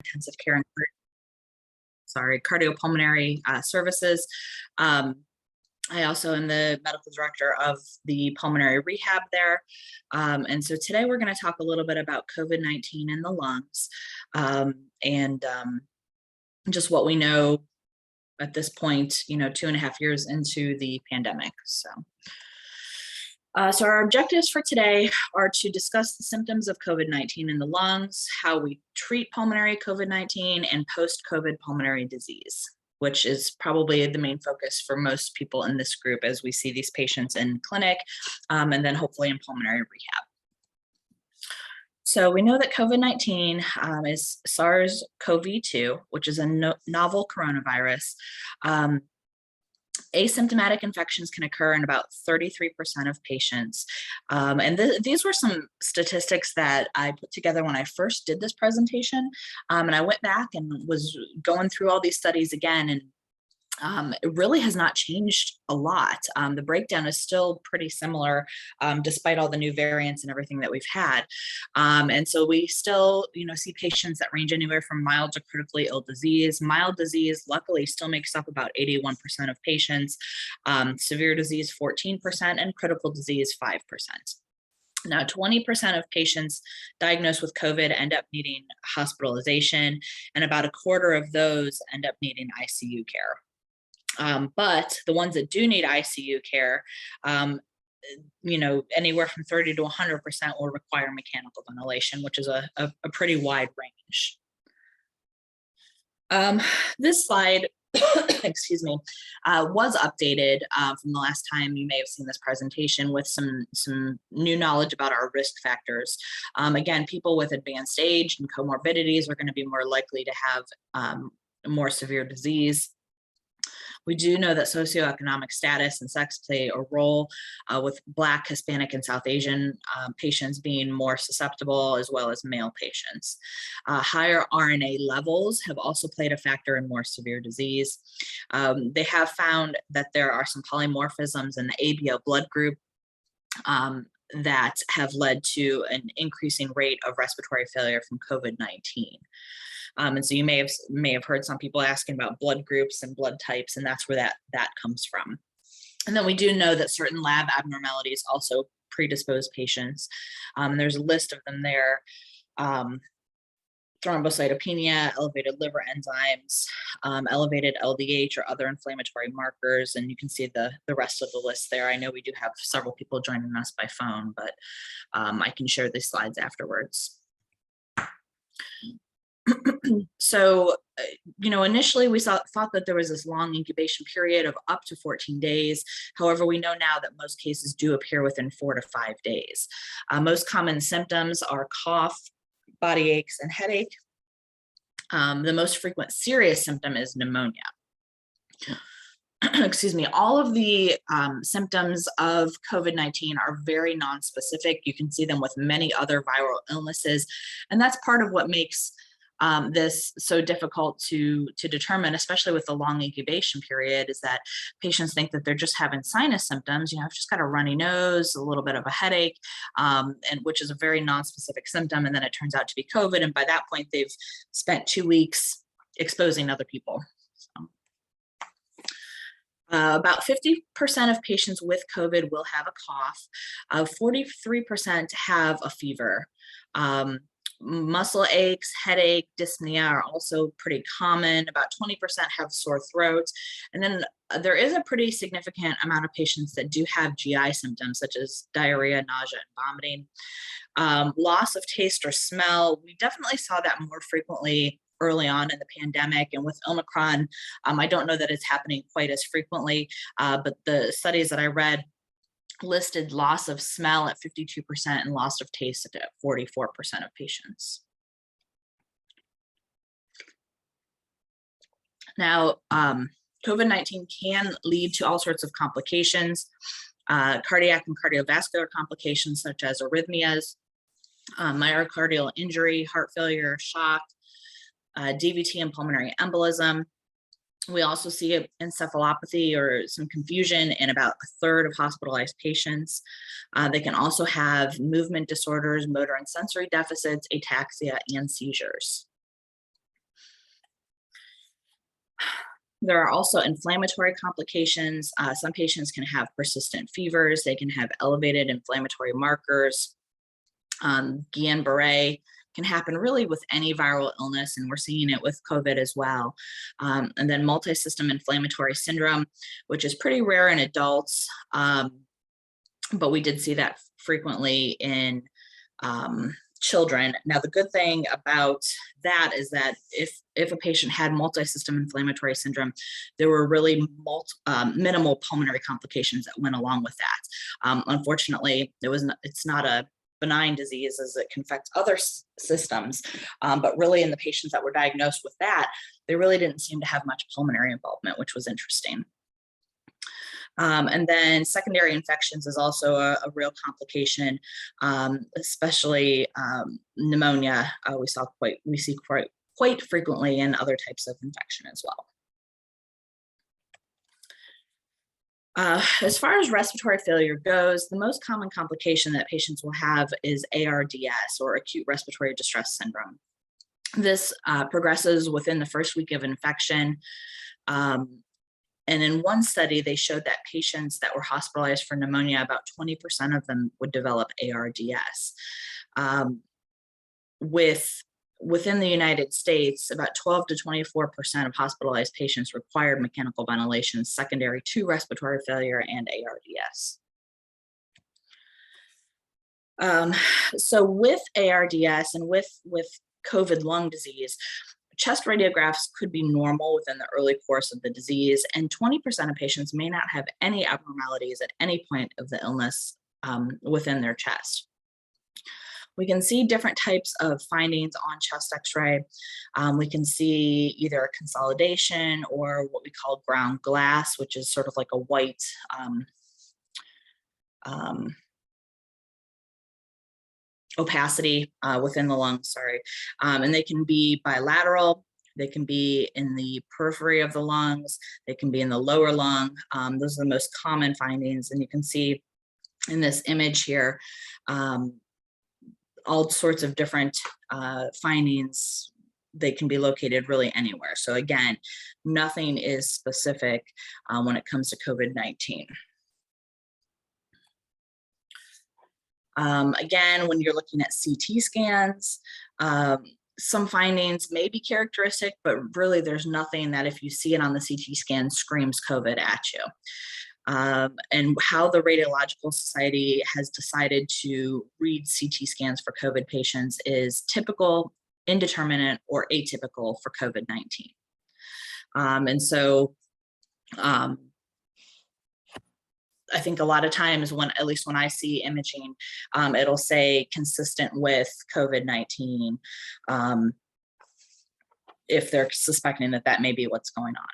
intensive care and cardiopulmonary services. I also am the medical director of the pulmonary rehab there. And so today we're going to talk a little bit about COVID-19 in the lungs and just what we know at this point, 2.5 years into the pandemic. So our objectives for today are to discuss the symptoms of COVID-19 in the lungs, how we treat pulmonary COVID-19 and post-COVID pulmonary disease, which is probably the main focus for most people in this group as we see these patients in clinic and then hopefully in pulmonary rehab. So we know that COVID-19 is SARS-CoV-2, which is a novel coronavirus. Asymptomatic infections can occur in about 33% of patients. And these were some statistics that I put together when I first did this presentation. And I went back and was going through all these studies again, and it really has not changed a lot. The breakdown is still pretty similar despite all the new variants and everything that we've had. And so we still, see patients that range anywhere from mild to critically ill disease. Mild disease, luckily, still makes up about 81% of patients. Severe disease, 14%, and critical disease, 5%. Now, 20% of patients diagnosed with COVID end up needing hospitalization, and about a quarter of those end up needing ICU care. But the ones that do need ICU care, anywhere from 30 to 100% will require mechanical ventilation, which is a pretty wide range. This slide, excuse me, was updated from the last time you may have seen this presentation with some new knowledge about our risk factors. Again, people with advanced age and comorbidities are going to be more likely to have more severe disease. We do know that socioeconomic status and sex play a role with Black, Hispanic, and South Asian patients being more susceptible, as well as male patients. Higher RNA levels have also played a factor in more severe disease. They have found that there are some polymorphisms in the ABO blood group that have led to an increasing rate of respiratory failure from COVID-19. And so you may have heard some people asking about blood groups and blood types, and that's where that comes from. And then we do know that certain lab abnormalities also predispose patients. There's a list of them there. Thrombocytopenia, elevated liver enzymes, elevated LDH or other inflammatory markers, and you can see the rest of the list there. I know we do have several people joining us by phone, but I can share these slides afterwards. So, initially we thought that there was this long incubation period of up to 14 days. However, we know now that most cases do appear within 4 to 5 days. Most common symptoms are cough, body aches, and headache. The most frequent serious symptom is pneumonia. Excuse me, all of the symptoms of COVID-19 are very nonspecific. You can see them with many other viral illnesses, and that's part of what makes this so difficult to determine, especially with the long incubation period, is that patients think that they're just having sinus symptoms. I've just got a runny nose, a little bit of a headache, and which is a very nonspecific symptom, and then it turns out to be COVID, and by that point they've spent 2 weeks exposing other people. So, about 50% of patients with COVID will have a cough. 43% have a fever. Muscle aches, headache, dyspnea are also pretty common. About 20% have sore throats. And then there is a pretty significant amount of patients that do have GI symptoms, such as diarrhea, nausea, and vomiting. Loss of taste or smell, we definitely saw that more frequently early on in the pandemic. And with Omicron, I don't know that it's happening quite as frequently, but the studies that I read listed loss of smell at 52% and loss of taste at 44% of patients. Now, COVID-19 can lead to all sorts of complications, cardiac and cardiovascular complications such as arrhythmias, myocardial injury, heart failure, shock, DVT and pulmonary embolism. We also see encephalopathy or some confusion in about a third of hospitalized patients. They can also have movement disorders, motor and sensory deficits, ataxia, and seizures. There are also inflammatory complications. Some patients can have persistent fevers. They can have elevated inflammatory markers. Guillain-Barré can happen really with any viral illness, and we're seeing it with COVID as well. And then multi-system inflammatory syndrome, which is pretty rare in adults, but we did see that frequently in children. Now, the good thing about that is that if a patient had multi-system inflammatory syndrome, there were really minimal pulmonary complications that went along with that. Unfortunately, it's not a benign disease as it can affect other systems, but really in the patients that were diagnosed with that, they really didn't seem to have much pulmonary involvement, which was interesting. And then secondary infections is also a real complication, especially pneumonia. We see quite frequently in other types of infection as well. As far as respiratory failure goes, the most common complication that patients will have is ARDS, or acute respiratory distress syndrome. This progresses within the first week of infection. And in one study, they showed that patients that were hospitalized for pneumonia, about 20% of them would develop ARDS. Within the United States, about 12 to 24% of hospitalized patients required mechanical ventilation secondary to respiratory failure and ARDS. So with ARDS and with COVID lung disease, chest radiographs could be normal within the early course of the disease, and 20% of patients may not have any abnormalities at any point of the illness within their chest. We can see different types of findings on chest x-ray. We can see either a consolidation or what we call ground glass, which is sort of like a white opacity within the lungs, and they can be bilateral, they can be in the periphery of the lungs, they can be in the lower lung. Those are the most common findings, and you can see in this image here all sorts of different findings. They can be located really anywhere. So again, nothing is specific when it comes to COVID-19. Again, when you're looking at CT scans, some findings may be characteristic, but really there's nothing that if you see it on the CT scan screams COVID at you. And how the Radiological Society has decided to read CT scans for COVID patients is typical, indeterminate, or atypical for COVID-19. And so I think a lot of times at least when I see imaging, it'll say consistent with COVID-19 if they're suspecting that may be what's going on.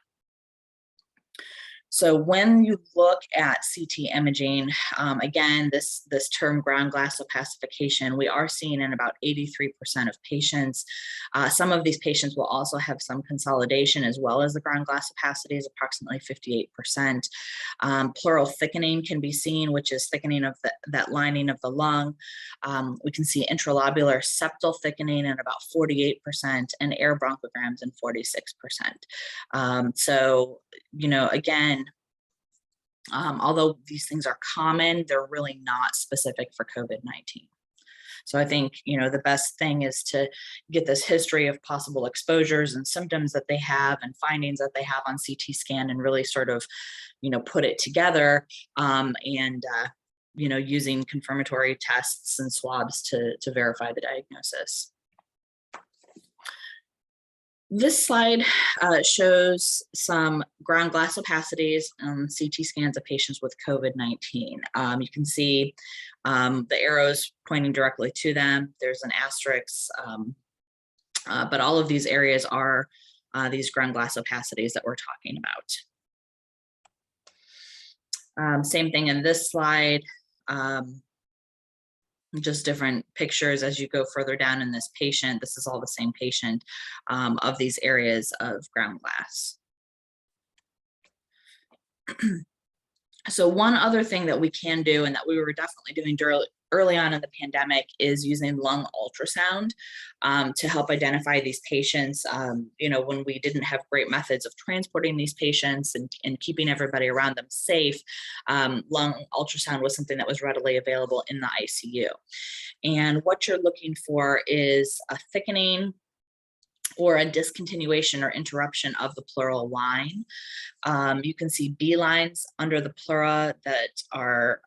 So when you look at CT imaging, again, this term ground glass opacification, we are seeing in about 83% of patients. Some of these patients will also have some consolidation as well as the ground glass opacity is approximately 58%. Pleural thickening can be seen, which is thickening of that lining of the lung. We can see intralobular septal thickening at about 48% and air bronchograms in 46%. So, again, although these things are common, they're really not specific for COVID-19. So I think, the best thing is to get this history of possible exposures and symptoms that they have and findings that they have on CT scan and really sort of, put it together and, using confirmatory tests and swabs to verify the diagnosis. This slide shows some ground glass opacities on CT scans of patients with COVID-19. You can see the arrows pointing directly to them. There's an asterisk, but all of these areas are these ground glass opacities that we're talking about. Same thing in this slide. Just different pictures as you go further down in this patient. This is all the same patient of these areas of ground glass. So one other thing that we can do and that we were definitely doing early on in the pandemic is using lung ultrasound to help identify these patients. When we didn't have great methods of transporting these patients and keeping everybody around them safe, lung ultrasound was something that was readily available in the ICU. And what you're looking for is a thickening or a discontinuation or interruption of the pleural line. You can see B lines under the pleura that are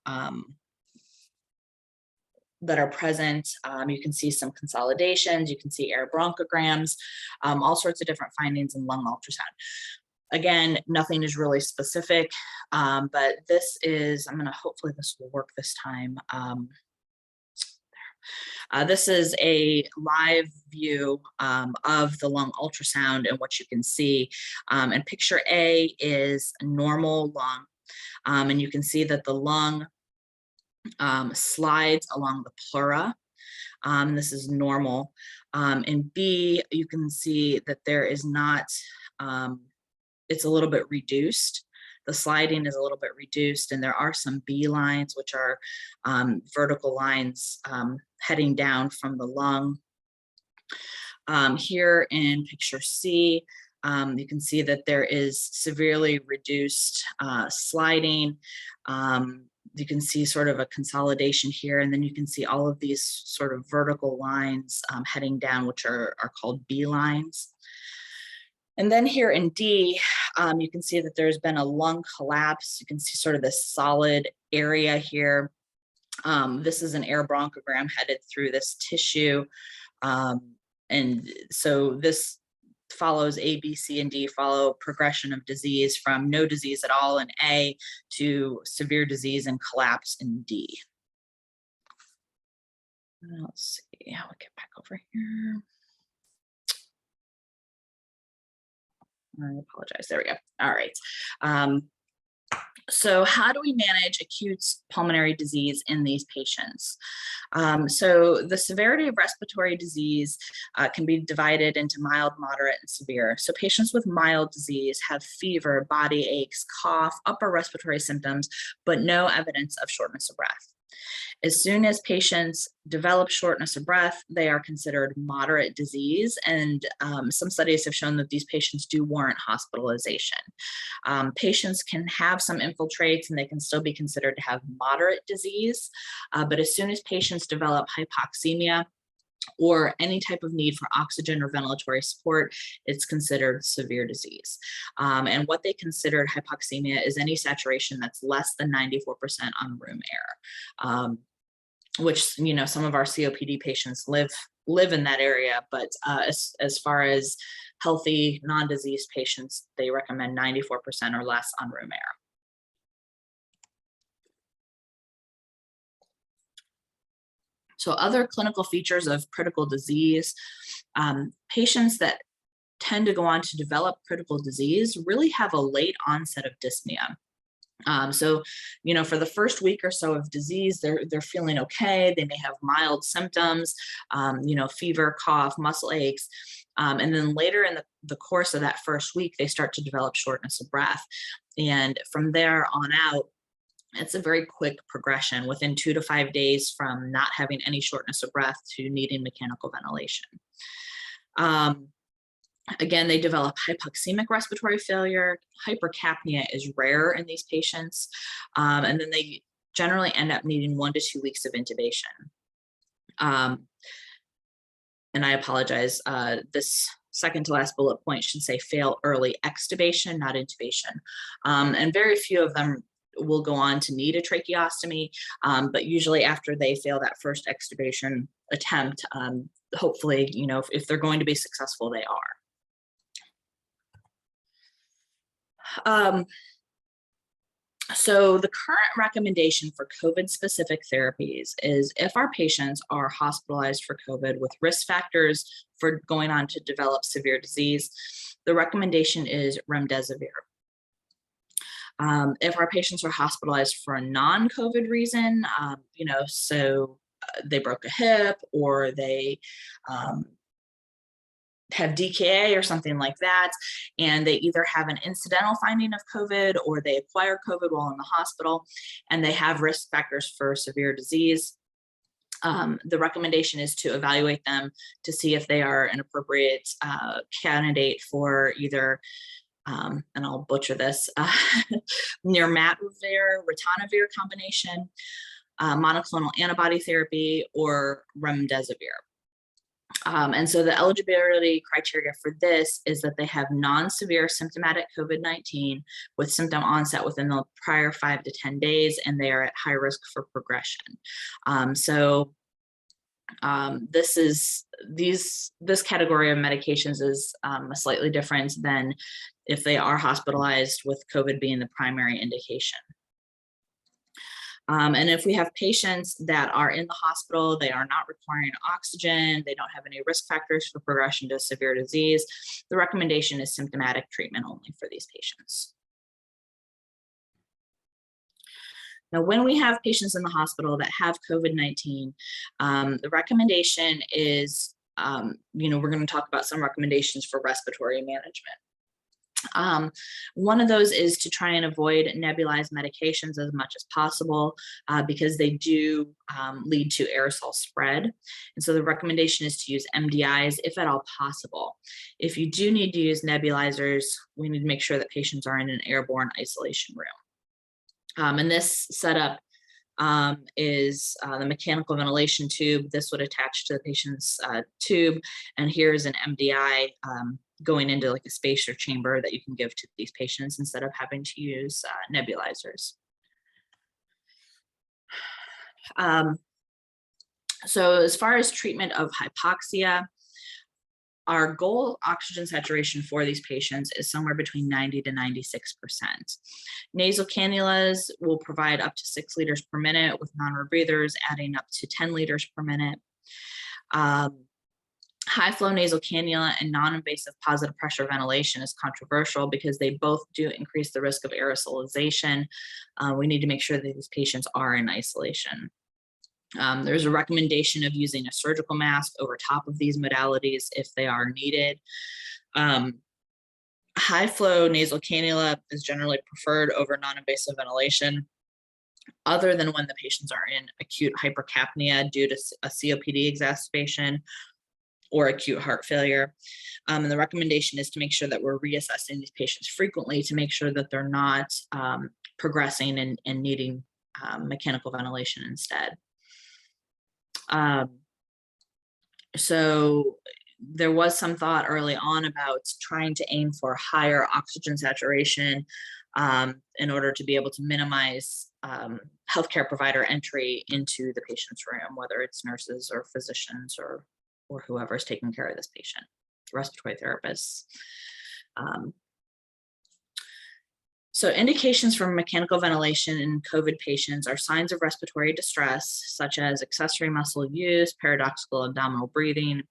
present. You can see some consolidations, you can see air bronchograms, all sorts of different findings in lung ultrasound. Again, nothing is really specific, but this is, hopefully this will work this time. This is a live view of the lung ultrasound and what you can see. And picture A is a normal lung, and you can see that the lung slides along the pleura. This is normal. In B, you can see that there is not, it's a little bit reduced. The sliding is a little bit reduced, and there are some B lines, which are vertical lines heading down from the lung. Here in picture C, you can see that there is severely reduced sliding. You can see sort of a consolidation here, and then you can see all of these sort of vertical lines heading down, which are called B lines. And then here in D, you can see that there's been a lung collapse. You can see sort of this solid area here. This is an air bronchogram headed through this tissue. And so this follows A, B, C, and D, follow progression of disease from no disease at all in A to severe disease and collapse in D. Let's see how we get back over here. I apologize. There we go. All right. So how do we manage acute pulmonary disease in these patients? So the severity of respiratory disease can be divided into mild, moderate, and severe. So patients with mild disease have fever, body aches, cough, upper respiratory symptoms, but no evidence of shortness of breath. As soon as patients develop shortness of breath, they are considered moderate disease, and some studies have shown that these patients do warrant hospitalization. Patients can have some infiltrates and they can still be considered to have moderate disease, but as soon as patients develop hypoxemia or any type of need for oxygen or ventilatory support, it's considered severe disease. And what they considered hypoxemia is any saturation that's less than 94% on room air, which, some of our COPD patients live in that area, but as far as healthy non-disease patients, they recommend 94% or less on room air. So other clinical features of critical disease, patients that tend to go on to develop critical disease really have a late onset of dyspnea. So, for the first week or so of disease, they're feeling okay. They may have mild symptoms, fever, cough, muscle aches. And then later in the course of that first week, they start to develop shortness of breath. And from there on out, it's a very quick progression within 2 to 5 days from not having any shortness of breath to needing mechanical ventilation. Again, they develop hypoxemic respiratory failure. Hypercapnia is rare in these patients. And then they generally end up needing 1 to 2 weeks of intubation. And I apologize, this second to last bullet point should say fail early extubation, not intubation. And very few of them will go on to need a tracheostomy, but usually after they fail that first extubation attempt, hopefully, if they're going to be successful, they are. So the current recommendation for COVID-specific therapies is if our patients are hospitalized for COVID with risk factors for going on to develop severe disease, the recommendation is remdesivir. If our patients are hospitalized for a non-COVID reason, so they broke a hip or they have DKA or something like that, and they either have an incidental finding of COVID or they acquire COVID while in the hospital, and they have risk factors for severe disease, The recommendation is to evaluate them to see if they are an appropriate candidate for either, and I'll butcher this, nirmatrelvir, ritonavir combination, monoclonal antibody therapy, or remdesivir. And so the eligibility criteria for this is that they have non-severe symptomatic COVID-19 with symptom onset within the prior 5 to 10 days, and they are at high risk for progression. This category of medications is slightly different than if they are hospitalized, with COVID being the primary indication. And if we have patients that are in the hospital, they are not requiring oxygen, they don't have any risk factors for progression to severe disease, the recommendation is symptomatic treatment only for these patients. Now, when we have patients in the hospital that have COVID-19, the recommendation is, we're going to talk about some recommendations for respiratory management. One of those is to try and avoid nebulized medications as much as possible because they do lead to aerosol spread. And so the recommendation is to use MDIs if at all possible. If you do need to use nebulizers, we need to make sure that patients are in an airborne isolation room. And this setup is the mechanical ventilation tube. This would attach to the patient's tube, and here's an MDI going into like a spacer chamber that you can give to these patients instead of having to use nebulizers. So as far as treatment of hypoxia, our goal oxygen saturation for these patients is somewhere between 90 to 96%. Nasal cannulas will provide up to 6 liters per minute, with non-rebreathers adding up to 10 liters per minute. High flow nasal cannula and non-invasive positive pressure ventilation is controversial because they both do increase the risk of aerosolization. We need to make sure that these patients are in isolation. There's a recommendation of using a surgical mask over top of these modalities if they are needed. High flow nasal cannula is generally preferred over non-invasive ventilation, other than when the patients are in acute hypercapnia due to a COPD exacerbation or acute heart failure. And the recommendation is to make sure that we're reassessing these patients frequently to make sure that they're not progressing and needing mechanical ventilation instead. So there was some thought early on about trying to aim for higher oxygen saturation in order to be able to minimize healthcare provider entry into the patient's room, whether it's nurses or physicians or whoever is taking care of this patient, respiratory therapists. So indications for mechanical ventilation in COVID patients are signs of respiratory distress, such as accessory muscle use, paradoxical abdominal breathing,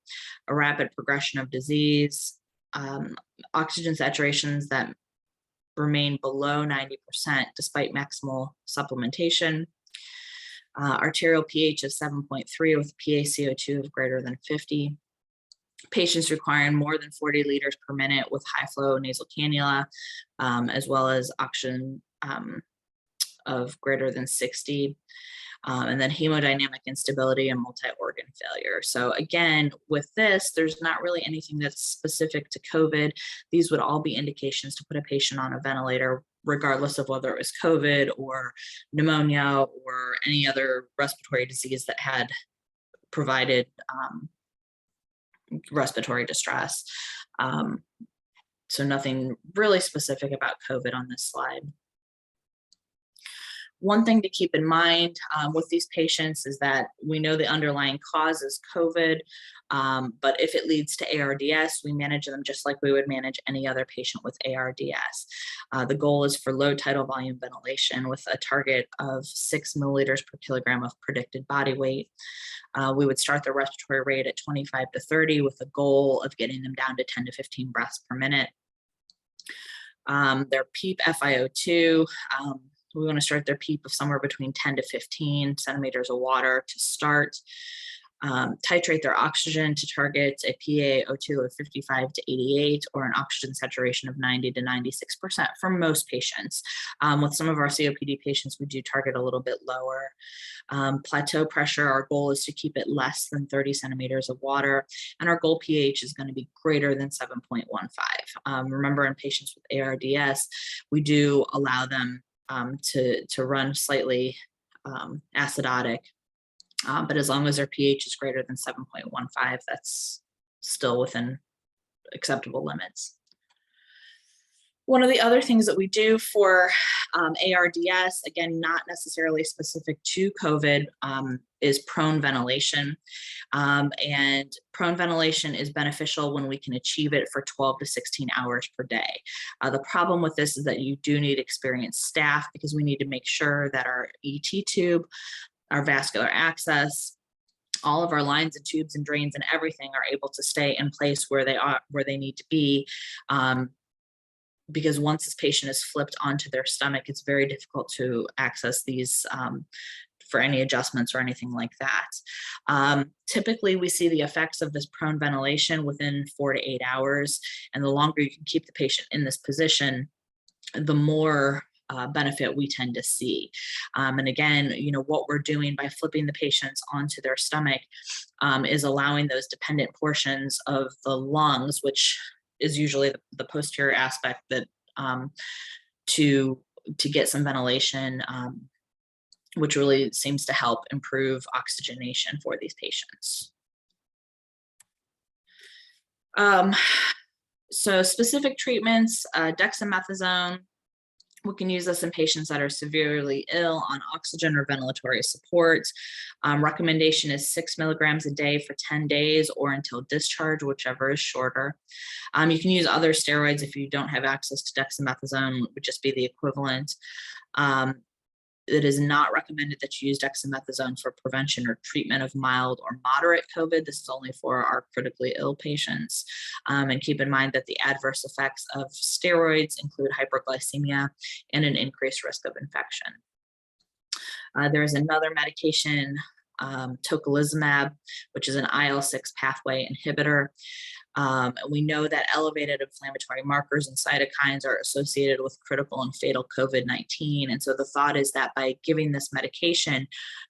a rapid progression of disease, oxygen saturations that remain below 90% despite maximal supplementation, arterial pH of 7.3 with PaCO2 of greater than 50, patients requiring more than 40 liters per minute with high flow nasal cannula, as well as oxygen of greater than 60, and then hemodynamic instability and multi-organ failure. So again, with this, there's not really anything that's specific to COVID. These would all be indications to put a patient on a ventilator, regardless of whether it was COVID or pneumonia or any other respiratory disease that had provided respiratory distress. So nothing really specific about COVID on this slide. One thing to keep in mind with these patients is that we know the underlying cause is COVID, but if it leads to ARDS, we manage them just like we would manage any other patient with ARDS. The goal is for low tidal volume ventilation with a target of 6 milliliters per kilogram of predicted body weight. We would start the respiratory rate at 25 to 30 with a goal of getting them down to 10 to 15 breaths per minute. Their PEEP FiO2, we want to start their PEEP of somewhere between 10 to 15 centimeters of water to start. titrate their oxygen to target a PaO2 of 55 to 88 or an oxygen saturation of 90 to 96% for most patients. With some of our COPD patients, we do target a little bit lower. Plateau pressure, our goal is to keep it less than 30 centimeters of water, and our goal pH is going to be greater than 7.15. Remember, in patients with ARDS, we do allow them to run slightly acidotic, but as long as their pH is greater than 7.15, that's still within acceptable limits. One of the other things that we do for ARDS, again, not necessarily specific to COVID, is prone ventilation. And prone ventilation is beneficial when we can achieve it for 12 to 16 hours per day. The problem with this is that you do need experienced staff, because we need to make sure that our ET tube, our vascular access, all of our lines and tubes and drains and everything are able to stay in place where they need to be. Because once this patient is flipped onto their stomach, it's very difficult to access these for any adjustments or anything like that. Typically, we see the effects of this prone ventilation within 4 to 8 hours, and the longer you can keep the patient in this position, the more benefit we tend to see. And again, what we're doing by flipping the patients onto their stomach is allowing those dependent portions of the lungs, which is usually the posterior aspect, that to get some ventilation, which really seems to help improve oxygenation for these patients. So specific treatments, dexamethasone. We can use this in patients that are severely ill on oxygen or ventilatory support. Recommendation is 6 milligrams a day for 10 days or until discharge, whichever is shorter. You can use other steroids if you don't have access to dexamethasone, would just be the equivalent. It is not recommended that you use dexamethasone for prevention or treatment of mild or moderate COVID. This is only for our critically ill patients. And keep in mind that the adverse effects of steroids include hyperglycemia and an increased risk of infection. There is another medication, tocilizumab, which is an IL-6 pathway inhibitor. We know that elevated inflammatory markers and cytokines are associated with critical and fatal COVID-19. And so the thought is that by giving this medication,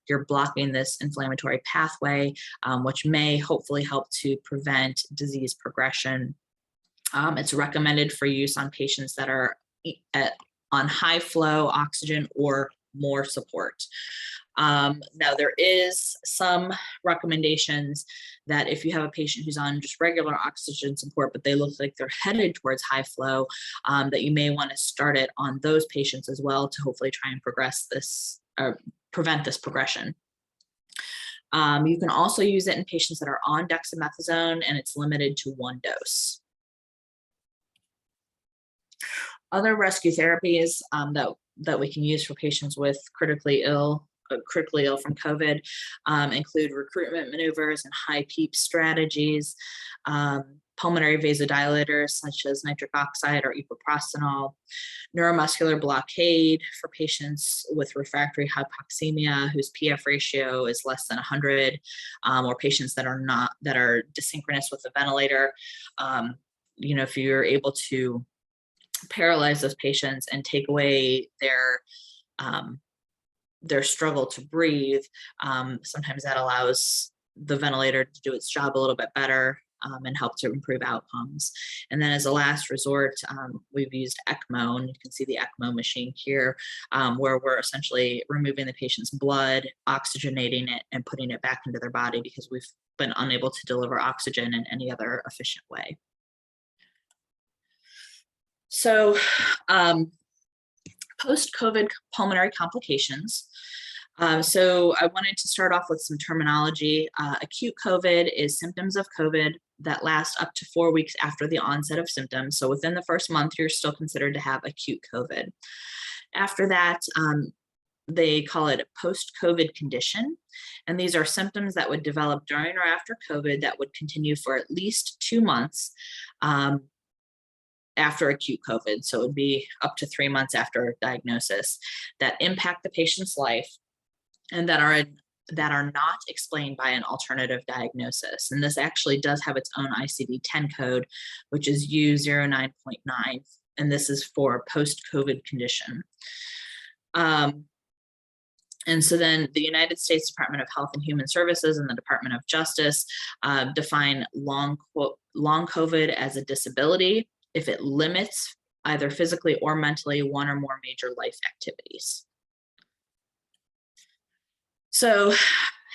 you're blocking this inflammatory pathway, which may hopefully help to prevent disease progression. It's recommended for use on patients that are on high flow oxygen or more support. Now, there is some recommendations that if you have a patient who's on just regular oxygen support, but they look like they're headed towards high flow, that you may want to start it on those patients as well to hopefully try and progress this or prevent this progression. You can also use it in patients that are on dexamethasone, and it's limited to 1 dose. Other rescue therapies that we can use for patients with critically ill from COVID include recruitment maneuvers and high PEEP strategies, pulmonary vasodilators such as nitric oxide or epoprostenol, neuromuscular blockade for patients with refractory hypoxemia whose PF ratio is less than 100, or patients that are desynchronous with the ventilator. If you're able to paralyze those patients and take away their struggle to breathe, sometimes that allows the ventilator to do its job a little bit better and help to improve outcomes. And then as a last resort, we've used ECMO, and you can see the ECMO machine here, where we're essentially removing the patient's blood, oxygenating it, and putting it back into their body because we've been unable to deliver oxygen in any other efficient way. So post-COVID pulmonary complications. So I wanted to start off with some terminology. Acute COVID is symptoms of COVID that last up to 4 weeks after the onset of symptoms. So within the first month, you're still considered to have acute COVID. After that, they call it a post-COVID condition. And these are symptoms that would develop during or after COVID that would continue for at least 2 months after acute COVID. So it would be up to 3 months after diagnosis that impact the patient's life and that are that are not explained by an alternative diagnosis. And this actually does have its own ICD-10 code, which is U09.9, and this is for post-COVID condition. And so then the United States Department of Health and Human Services and the Department of Justice define long COVID as a disability if it limits either physically or mentally one or more major life activities. So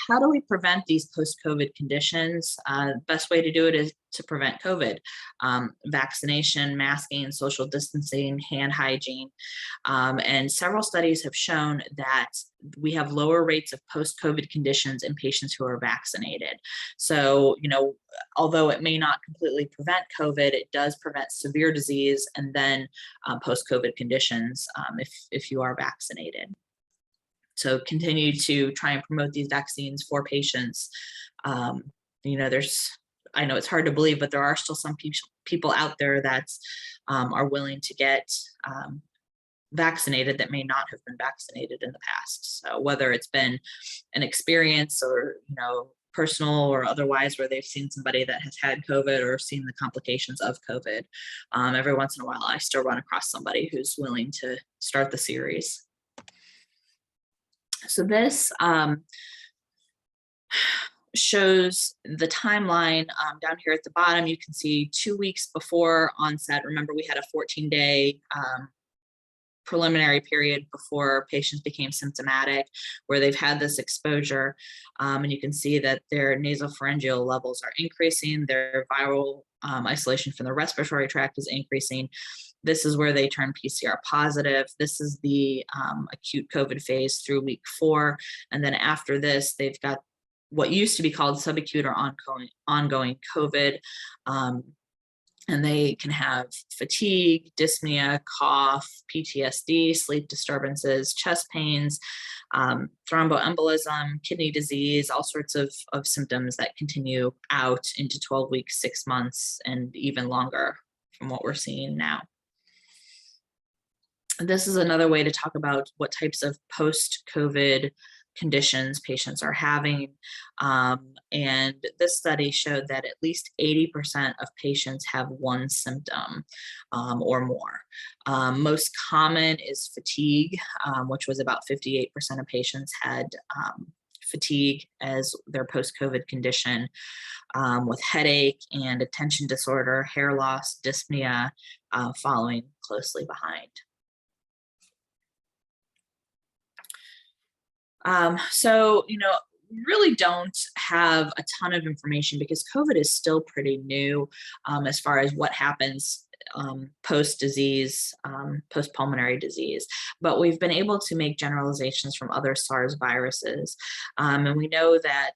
how do we prevent these post-COVID conditions? Best way to do it is to prevent COVID. Vaccination, masking, social distancing, hand hygiene. And several studies have shown that we have lower rates of post-COVID conditions in patients who are vaccinated. So, although it may not completely prevent COVID, it does prevent severe disease and then post-COVID conditions if you are vaccinated. So continue to try and promote these vaccines for patients. I know it's hard to believe, but there are still some people out there that are willing to get vaccinated that may not have been vaccinated in the past. So whether it's been an experience or, personal or otherwise, where they've seen somebody that has had COVID or seen the complications of COVID, every once in a while, I still run across somebody who's willing to start the series. So this shows the timeline down here at the bottom. You can see 2 weeks before onset. Remember, we had a 14-day preliminary period before patients became symptomatic, where they've had this exposure. And you can see that their nasopharyngeal levels are increasing. Their viral isolation from the respiratory tract is increasing. This is where they turn PCR positive. This is the acute COVID phase through week 4. And then after this, they've got what used to be called subacute or ongoing COVID. And they can have fatigue, dyspnea, cough, PTSD, sleep disturbances, chest pains, thromboembolism, kidney disease, all sorts of symptoms that continue out into 12 weeks, 6 months, and even longer from what we're seeing now. This is another way to talk about what types of post-COVID conditions patients are having. And this study showed that at least 80% of patients have one symptom or more. Most common is fatigue, which was about 58% of patients had fatigue as their post-COVID condition, with headache and attention disorder, hair loss, dyspnea following closely behind. So, really don't have a ton of information because COVID is still pretty new as far as what happens post-disease, post-pulmonary disease. But we've been able to make generalizations from other SARS viruses. And we know that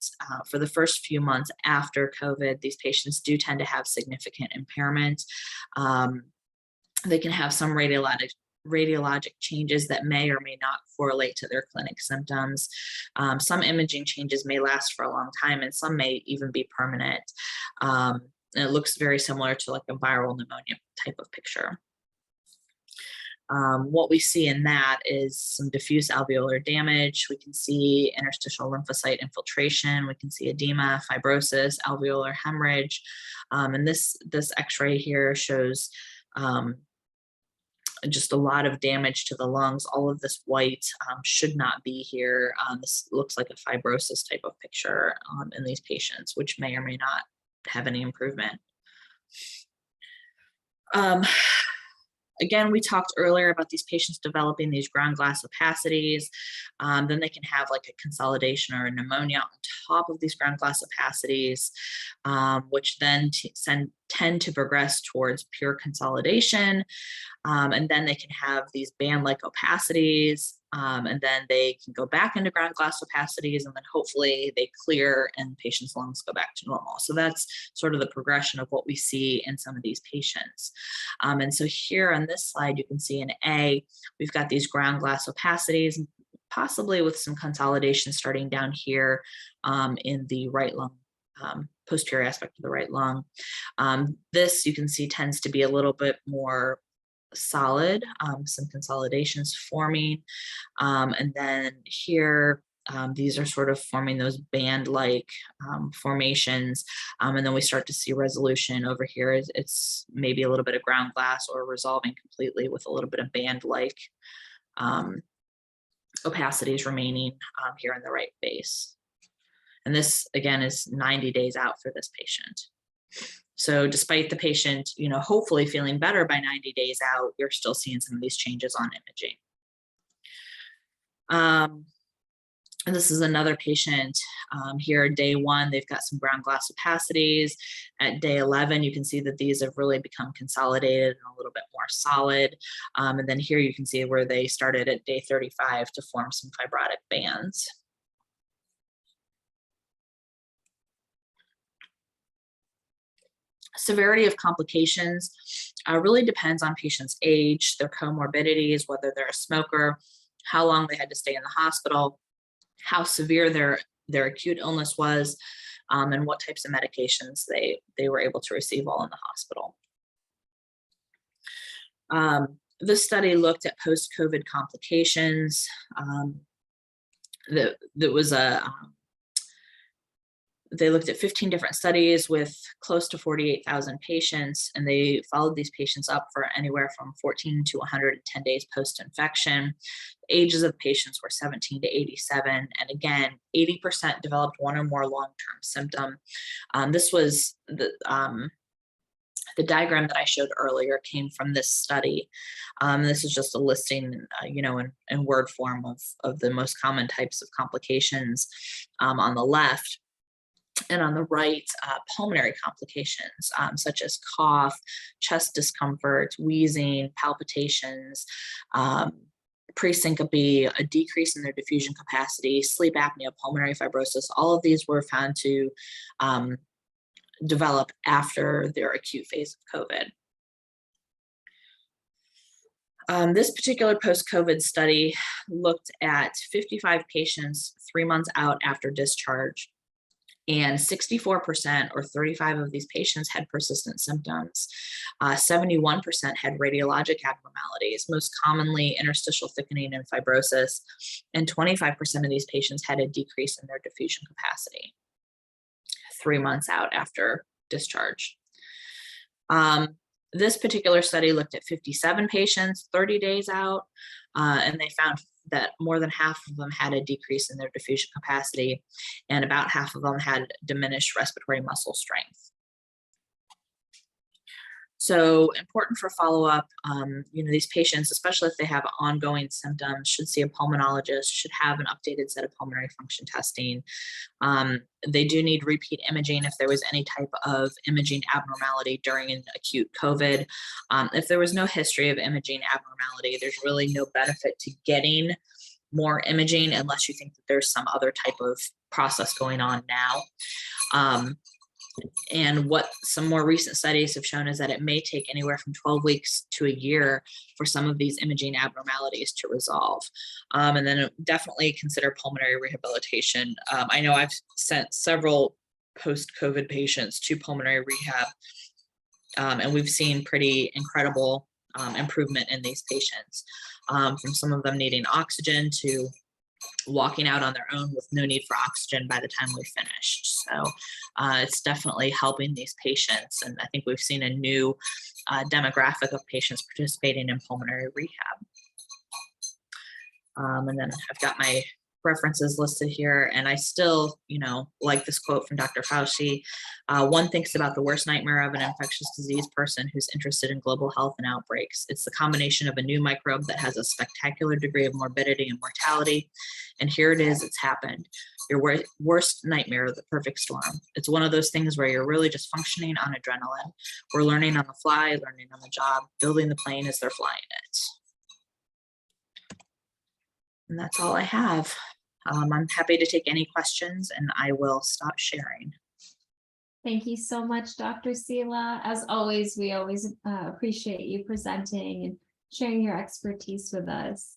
for the first few months after COVID, these patients do tend to have significant impairment. They can have some radiologic changes that may or may not correlate to their clinic symptoms. Some imaging changes may last for a long time, and some may even be permanent. And it looks very similar to like a viral pneumonia type of picture. What we see in that is some diffuse alveolar damage. We can see interstitial lymphocyte infiltration. We can see edema, fibrosis, alveolar hemorrhage. And this X-ray here shows just a lot of damage to the lungs. All of this white should not be here. This looks like a fibrosis type of picture in these patients, which may or may not have any improvement. Again, we talked earlier about these patients developing these ground glass opacities. Then they can have like a consolidation or a pneumonia on top of these ground glass opacities, which then tend to progress towards pure consolidation. And then they can have these band-like opacities, and then they can go back into ground glass opacities, and then hopefully they clear and patients' lungs go back to normal. So that's sort of the progression of what we see in some of these patients. And so here on this slide, you can see in A, we've got these ground glass opacities, possibly with some consolidation starting down here in the right lung, posterior aspect of the right lung. This you can see tends to be a little bit more solid, some consolidations forming. And then here These are sort of forming those band-like formations. And then we start to see resolution over here. It's maybe a little bit of ground glass or resolving completely with a little bit of band-like opacities remaining here in the right base. And this, again, is 90 days out for this patient. So despite the patient, hopefully feeling better by 90 days out, you're still seeing some of these changes on imaging. And this is another patient here at day 1, they've got some ground glass opacities. At day 11, you can see that these have really become consolidated and a little bit more solid. And then here you can see where they started at day 35 to form some fibrotic bands. Severity of complications really depends on patient's age, their comorbidities, whether they're a smoker, how long they had to stay in the hospital, how severe their acute illness was, and what types of medications they were able to receive while in the hospital. This study looked at post-COVID complications. They looked at 15 different studies with close to 48,000 patients, and they followed these patients up for anywhere from 14 to 110 days post-infection. The ages of the patients were 17 to 87, and again, 80% developed one or more long-term symptom. This was the diagram that I showed earlier came from this study. This is just a listing, in word form of the most common types of complications on the left. And on the right, pulmonary complications, such as cough, chest discomfort, wheezing, palpitations, presyncope, a decrease in their diffusion capacity, sleep apnea, pulmonary fibrosis. All of these were found to develop after their acute phase of COVID. This particular post-COVID study looked at 55 patients 3 months out after discharge. And 64% or 35 of these patients had persistent symptoms. 71% had radiologic abnormalities, most commonly interstitial thickening and fibrosis. And 25% of these patients had a decrease in their diffusion capacity 3 months out after discharge. This particular study looked at 57 patients 30 days out, and they found that more than half of them had a decrease in their diffusion capacity, and about half of them had diminished respiratory muscle strength. So important for follow-up, these patients, especially if they have ongoing symptoms, should see a pulmonologist, should have an updated set of pulmonary function testing. They do need repeat imaging if there was any type of imaging abnormality during an acute COVID. If there was no history of imaging abnormality, there's really no benefit to getting more imaging unless you think that there's some other type of process going on now. And what some more recent studies have shown is that it may take anywhere from 12 weeks to a year for some of these imaging abnormalities to resolve. And then definitely consider pulmonary rehabilitation. I know I've sent several post-COVID patients to pulmonary rehab, and we've seen pretty incredible improvement in these patients, from some of them needing oxygen to walking out on their own with no need for oxygen by the time we finished. So it's definitely helping these patients. And I think we've seen a new demographic of patients participating in pulmonary rehab. And then I've got my references listed here. And I still, like this quote from Dr. Fauci, one thinks about the worst nightmare of an infectious disease person who's interested in global health and outbreaks. It's the combination of a new microbe that has a spectacular degree of morbidity and mortality. And here it is, it's happened. Your worst nightmare, the perfect storm. It's one of those things where you're really just functioning on adrenaline. We're learning on the fly, learning on the job, building the plane as they're flying it. And that's all I have. I'm happy to take any questions, and I will stop sharing. Thank you so much, Dr. Sela. As always, we always appreciate you presenting and sharing your expertise with us.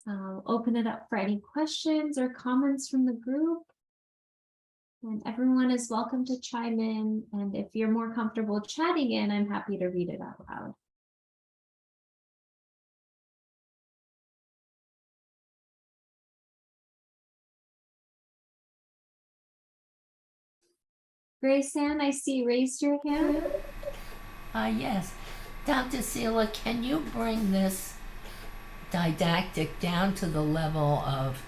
I'll open it up for any questions or comments from the group. And everyone is welcome to chime in. And if you're more comfortable chatting in, I'm happy to read it out loud. Grace Ann, I see you raised your hand. Yes. Dr. Sela, can you bring this didactic down to the level of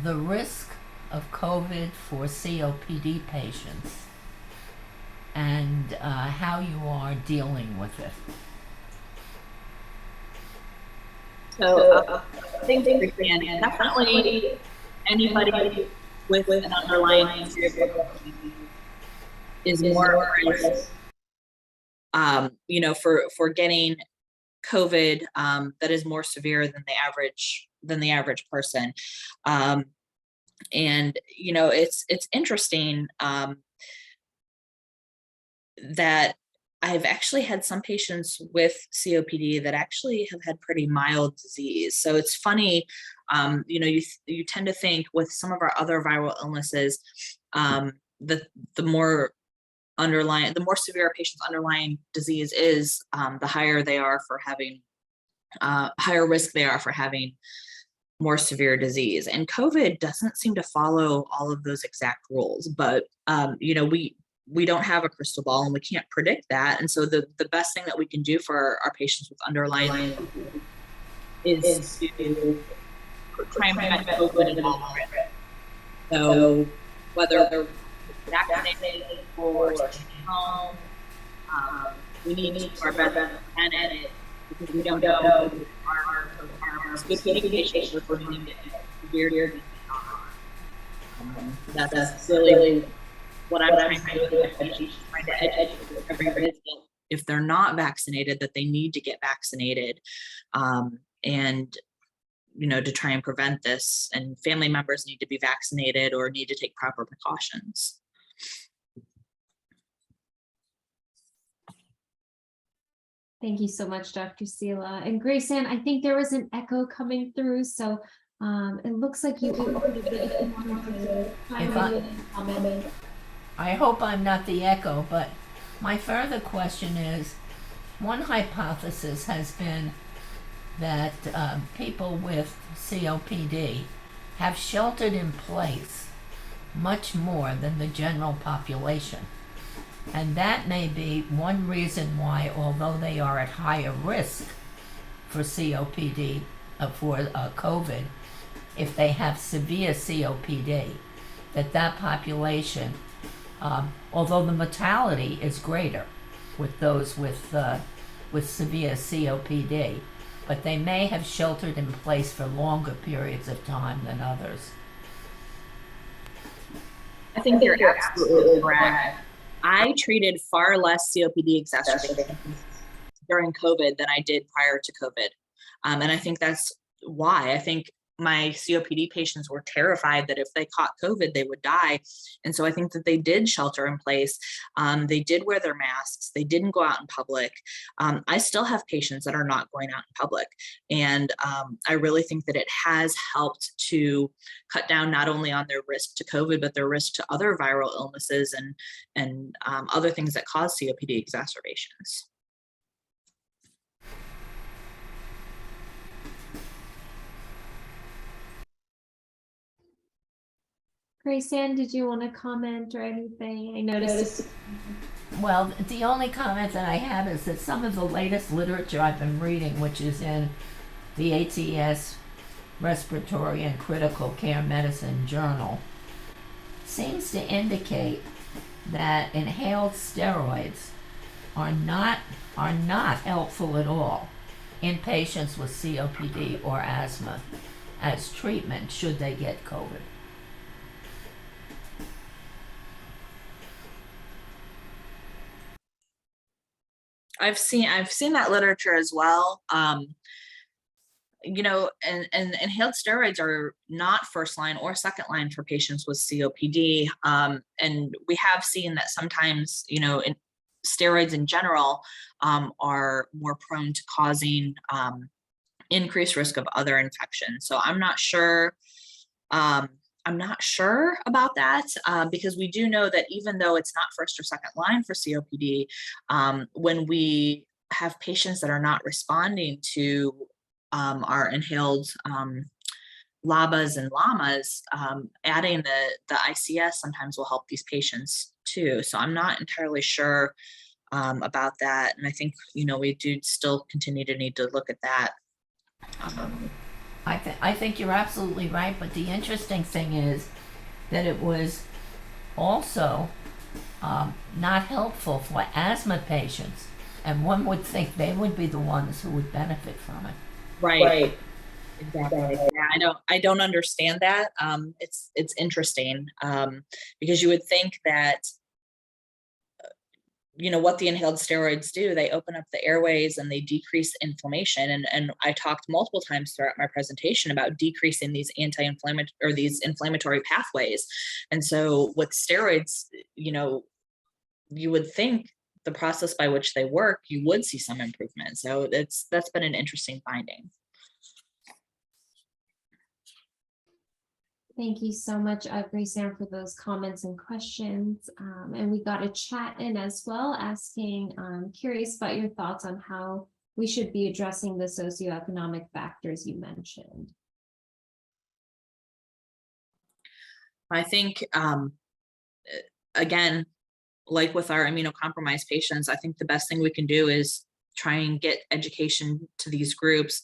the risk of COVID for COPD patients and how you are dealing with it? So I think definitely anybody with an underlying is more at risk, you know, for getting COVID that is more severe than the average person. And you know, it's interesting that I've actually had some patients with COPD that actually have had pretty mild disease. So it's funny, you know, you tend to think with some of our other viral illnesses, the more severe a patient's underlying disease is, the higher they are for having, higher risk they are for having more severe disease. And COVID doesn't seem to follow all of those exact rules, but you know, we don't have a crystal ball and we can't predict that. And so the best thing that we can do for our patients with underlying is to try and prevent COVID and all of it. So whether they're vaccinated or staying home, we need to do our best and edit because we don't know our COPD patients are going to get severe. That's really what I'm trying to do with patients, trying to educate everybody if they're not vaccinated that they need to get vaccinated, and you know, to try and prevent this, and family members need to be vaccinated or need to take proper precautions. Thank you so much, Dr. Sela. And Grace Ann, I think there was an echo coming through, so it looks like you I hope I'm not the echo, but my further question is, one hypothesis has been that people with COPD have sheltered in place much more than the general population. And that may be one reason why, although they are at higher risk for COPD, for COVID, if they have severe COPD, that population, although the mortality is greater with those with severe COPD, but they may have sheltered in place for longer periods of time than others. I think you're absolutely correct. I treated far less COPD exacerbations during COVID than I did prior to COVID. And I think that's why. I think my COPD patients were terrified that if they caught COVID, they would die. And so I think that they did shelter in place. They did wear their masks. They didn't go out in public. I still have patients that are not going out in public. And I really think that it has helped to cut down not only on their risk to COVID, but their risk to other viral illnesses and other things that cause COPD exacerbations. Grace Ann, did you want to comment or anything? I noticed. Well, the only comment that I have is that some of the latest literature I've been reading, which is in the ATS Respiratory and Critical Care Medicine Journal, seems to indicate that inhaled steroids are not helpful at all in patients with COPD or asthma as treatment should they get COVID. I've seen that literature as well. You know, and inhaled steroids are not first line or second line for patients with COPD. And we have seen that sometimes, you know, steroids in general are more prone to causing increased risk of other infections. So I'm not sure. I'm not sure about that because we do know that even though it's not first or second line for COPD, when we have patients that are not responding to our inhaled LABAs and LAMAs, adding the ICS sometimes will help these patients too. So I'm not entirely sure about that. And I think, we do still continue to need to look at that. I think you're absolutely right, but the interesting thing is that it was also not helpful for asthma patients, and one would think they would be the ones who would benefit from it. Right. Exactly. Yeah, I don't understand that. It's interesting because you would think that what the inhaled steroids do, they open up the airways and they decrease inflammation. And I talked multiple times throughout my presentation about decreasing these anti-inflammatory or these inflammatory pathways. And so with steroids, you would think the process by which they work, you would see some improvement. So that's been an interesting finding. Thank you so much, Grace-Ann, for those comments and questions. And we got a chat in as well, asking, curious about your thoughts on how we should be addressing the socioeconomic factors you mentioned. I think, again, like with our immunocompromised patients, I think the best thing we can do is try and get education to these groups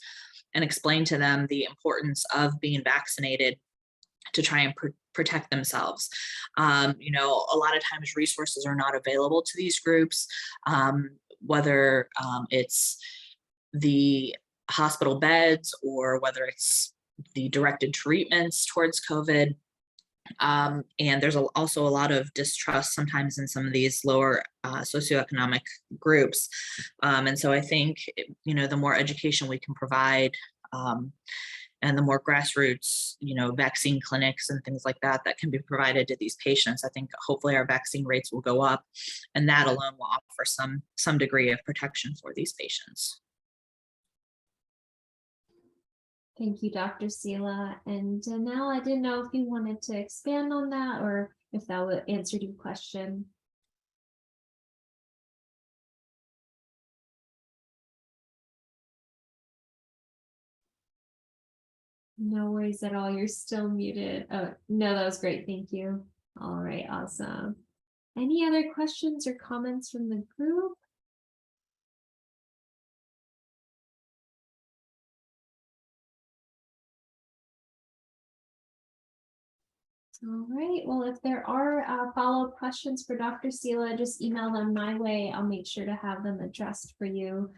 and explain to them the importance of being vaccinated to try and protect themselves. A lot of times resources are not available to these groups, whether it's the hospital beds or whether it's the directed treatments towards COVID. And there's also a lot of distrust sometimes in some of these lower socioeconomic groups. And so I think, the more education we can provide, and the more grassroots, vaccine clinics and things like that can be provided to these patients, I think hopefully our vaccine rates will go up, and that alone will offer some degree of protection for these patients. Thank you, Dr. Sela. And Danelle, I didn't know if you wanted to expand on that or if that would answer your question. No worries at all. You're still muted. Oh, no, that was great. Thank you. All right, awesome. Any other questions or comments from the group? All right, well, if there are follow-up questions for Dr. Sela, just email them my way. I'll make sure to have them addressed for you.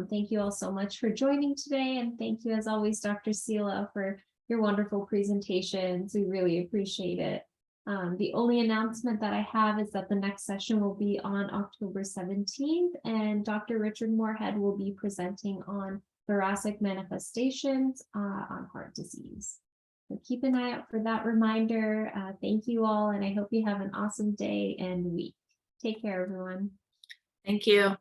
Thank you all so much for joining today. And thank you as always, Dr. Sela, for your wonderful presentations. We really appreciate it. The only announcement that I have is that the next session will be on October 17th, and Dr. Richard Moorhead will be presenting on thoracic manifestations on heart disease. So keep an eye out for that reminder. Thank you all, and I hope you have an awesome day and week. Take care, everyone. Thank you.